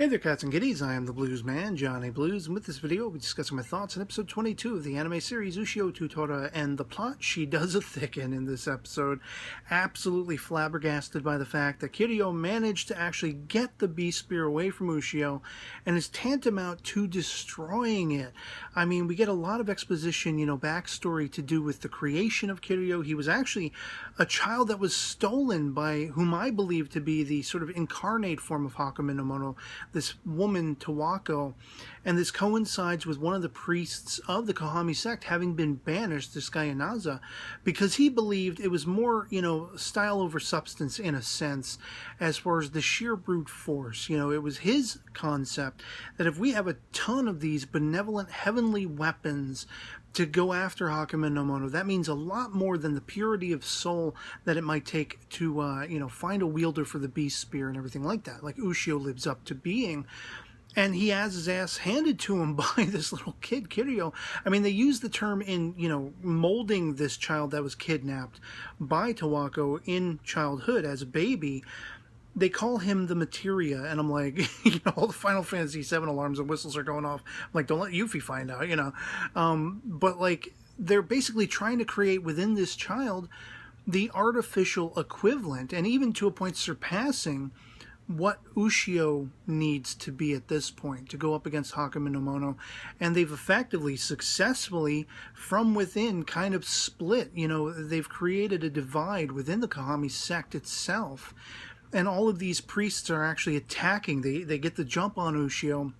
Hey there, cats and kitties. I am the Blues Man, Johnny Blues, and with this video, we'll be discussing my thoughts on episode 22 of the anime series Ushio to Tora, and the plot she does a thicken in this episode. Absolutely flabbergasted by the fact that Kiryu managed to actually get the Beast Spear away from Ushio, and is tantamount to destroying it. I mean, we get a lot of exposition, backstory to do with the creation of Kiryu. He was actually a child that was stolen by whom I believe to be the sort of incarnate form of Hakumen no Mono, this woman, Tawako, and this coincides with one of the priests of the Kohami sect having been banished, this guy Inaza, because he believed it was more, style over substance in a sense, as far as the sheer brute force. It was his concept that if we have a ton of these benevolent heavenly weapons to go after Hakumen no Mono, that means a lot more than the purity of soul that it might take to, find a wielder for the Beast Spear and everything like that, like Ushio lives up to being. And he has his ass handed to him by this little kid, Kiryu. I mean, they use the term in, molding this child that was kidnapped by Tawako in childhood as a baby. They call him the materia, and I'm like, all the Final Fantasy VII alarms and whistles are going off. I'm like, don't let Yuffie find out, But, they're basically trying to create within this child the artificial equivalent, and even to a point surpassing what Ushio needs to be at this point to go up against Hakumen no Mono. And they've effectively, successfully, from within, kind of split. They've created a divide within the Kohami sect itself. And all of these priests are actually attacking. They get the jump on Ushio.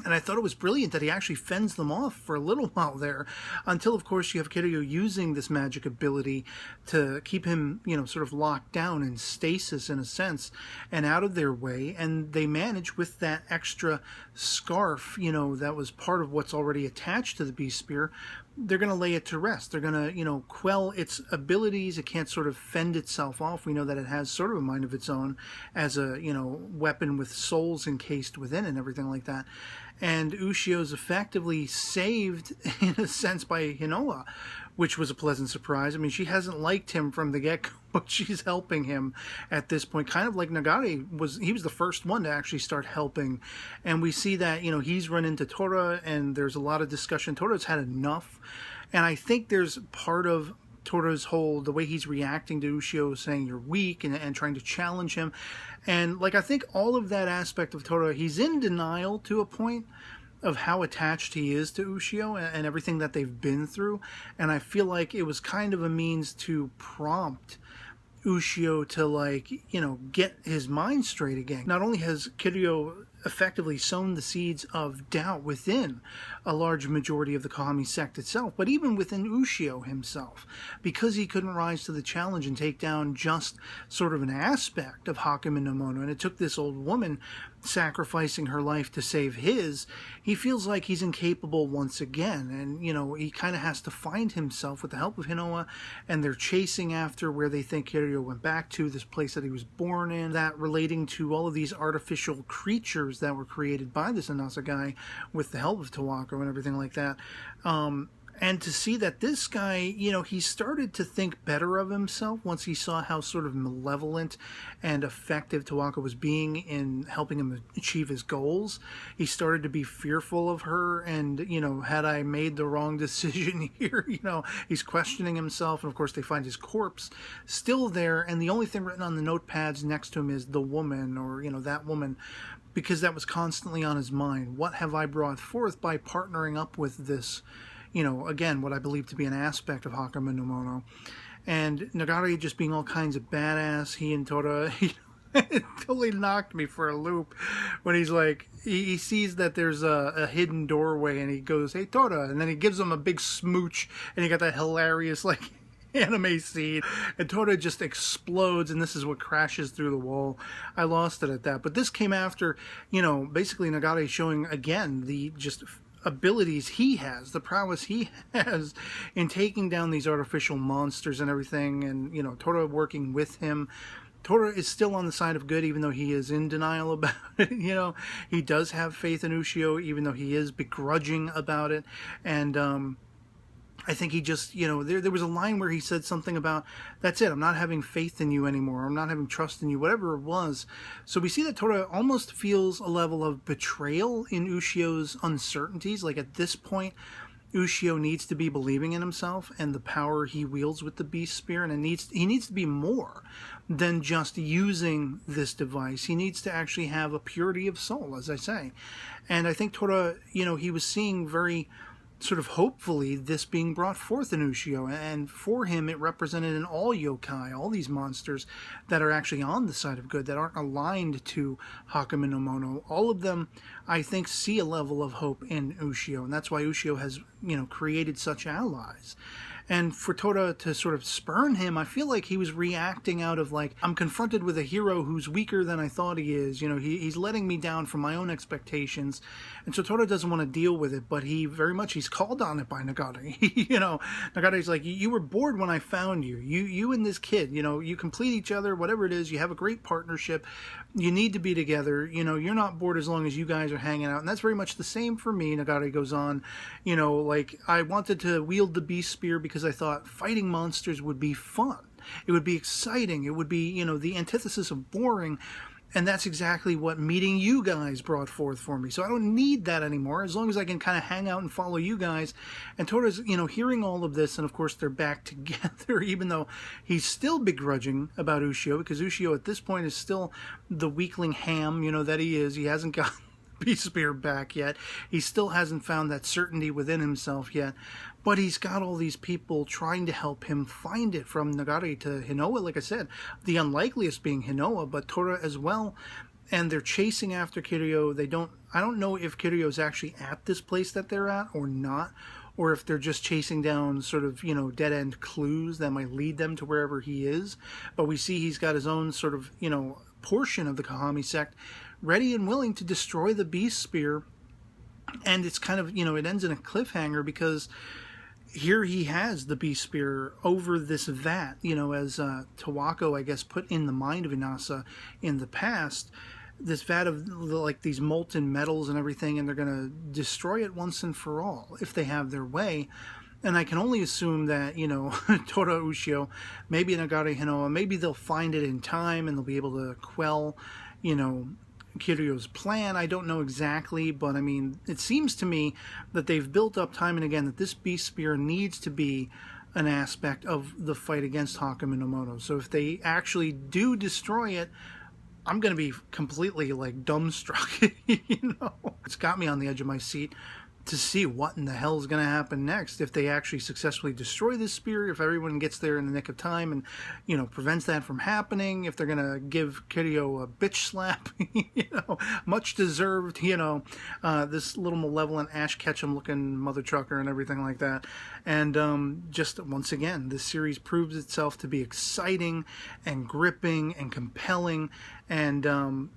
And I thought it was brilliant that he actually fends them off for a little while there, until, of course, you have Kiryu using this magic ability to keep him, sort of locked down in stasis in a sense, and out of their way. And they manage with that extra scarf, that was part of what's already attached to the Beast Spear. They're going to lay it to rest. They're going to, quell its abilities. It can't sort of fend itself off. We know that it has sort of a mind of its own as a, weapon with souls encased within it and everything like that. And Ushio's effectively saved, in a sense, by Hinoa, which was a pleasant surprise. I mean, she hasn't liked him from the get-go, but she's helping him at this point. Kind of like Nagare he was the first one to actually start helping. And we see that, he's run into Tora, and there's a lot of discussion. Tora's had enough. And I think there's part of Tora's the way he's reacting to Ushio, saying you're weak and trying to challenge him. And, I think all of that aspect of Tora, he's in denial to a point of how attached he is to Ushio and everything that they've been through. And I feel like it was kind of a means to prompt Ushio to, get his mind straight again. Not only has Kiryu effectively sown the seeds of doubt within a large majority of the Kohami sect itself, but even within Ushio himself, because he couldn't rise to the challenge and take down just sort of an aspect of Hakumen no Mono, and it took this old woman sacrificing her life to save his. He feels like he's incapable once again, and he kind of has to find himself with the help of Hinoa, and they're chasing after where they think Kiryu went back to, this place that he was born in, that relating to all of these artificial creatures that were created by this Inasa guy with the help of Tawako and everything like that. And to see that this guy, he started to think better of himself once he saw how sort of malevolent and effective Tawako was being in helping him achieve his goals. He started to be fearful of her, and, had I made the wrong decision here? He's questioning himself, and of course they find his corpse still there, and the only thing written on the notepads next to him is the woman, or, that woman, because that was constantly on his mind. What have I brought forth by partnering up with this, again, what I believe to be an aspect of Hakumen no Mono. And Nagare just being all kinds of badass, he and Tora, it totally knocked me for a loop when he's like, he sees that there's a hidden doorway, and he goes, "Hey, Tora," and then he gives him a big smooch, and you got that hilarious, anime scene, and Tora just explodes, and this is what crashes through the wall. I lost it at that. But this came after, basically Nagare showing, again, the just abilities he has, the prowess he has in taking down these artificial monsters and everything, and, Tora working with him. Tora is still on the side of good, even though he is in denial about it. He does have faith in Ushio, even though he is begrudging about it. And, I think he just, there was a line where he said something about, that's it, I'm not having faith in you anymore, I'm not having trust in you, whatever it was. So we see that Tora almost feels a level of betrayal in Ushio's uncertainties. Like at this point, Ushio needs to be believing in himself and the power he wields with the Beast Spear, and he needs to be more than just using this device. He needs to actually have a purity of soul, as I say. And I think Tora, he was seeing very sort of hopefully this being brought forth in Ushio, and for him it represented in all yokai, all these monsters that are actually on the side of good, that aren't aligned to Hakumen no Mono. All of them, I think, see a level of hope in Ushio, and that's why Ushio has, created such allies. And for Tora to sort of spurn him, I feel like he was reacting out of like, I'm confronted with a hero who's weaker than I thought he is. He's letting me down from my own expectations. And so Tora doesn't want to deal with it, but he's called on it by Nagare. Nagare's like, you were bored when I found you. You and this kid, you complete each other, whatever it is, you have a great partnership. You need to be together. You're not bored as long as you guys are hanging out. And that's very much the same for me. Nagare goes on, like, I wanted to wield the Beast Spear because I thought fighting monsters would be fun. It would be exciting. It would be, the antithesis of boring. And that's exactly what meeting you guys brought forth for me. So I don't need that anymore, as long as I can kind of hang out and follow you guys. And Tora's, hearing all of this, and of course they're back together, even though he's still begrudging about Ushio, because Ushio at this point is still the weakling ham, that he is. He hasn't got Beast Spear back yet. He still hasn't found that certainty within himself yet. But he's got all these people trying to help him find it, from Nagare to Hinoa, like I said. The unlikeliest being Hinoa, but Tora as well. And they're chasing after Kiryu. I don't know if Kiryu's actually at this place that they're at or not, or if they're just chasing down sort of, dead-end clues that might lead them to wherever he is. But we see he's got his own sort of, portion of the Kahami sect ready and willing to destroy the Beast Spear. And it's kind of, it ends in a cliffhanger, because here he has the Beast Spear over this vat, as Tawako, I guess, put in the mind of Inasa in the past, this vat of like these molten metals and everything, and they're going to destroy it once and for all if they have their way. And I can only assume that, Tora, Ushio, maybe Nagare, Hinoa, maybe they'll find it in time and they'll be able to quell, Kiryu's plan. I don't know exactly, but I mean, it seems to me that they've built up time and again that this Beast Spear needs to be an aspect of the fight against Hakumen no Mono. So if they actually do destroy it, I'm going to be completely like dumbstruck. It's got me on the edge of my seat to see what in the hell is going to happen next if they actually successfully destroy this spear, if everyone gets there in the nick of time and, prevents that from happening, if they're going to give Kiryu a bitch slap, much deserved, this little malevolent Ash Ketchum looking mother trucker and everything like that. And just once again, this series proves itself to be exciting and gripping and compelling. And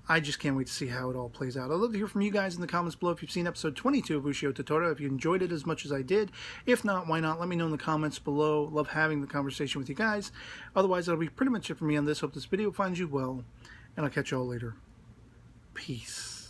I just can't wait to see how it all plays out. I'd love to hear from you guys in the comments below if you've seen episode 22 of Ushio to Tora, if you enjoyed it as much as I did. If not, why not? Let me know in the comments below. Love having the conversation with you guys. Otherwise, that'll be pretty much it for me on this. Hope this video finds you well, and I'll catch you all later. Peace.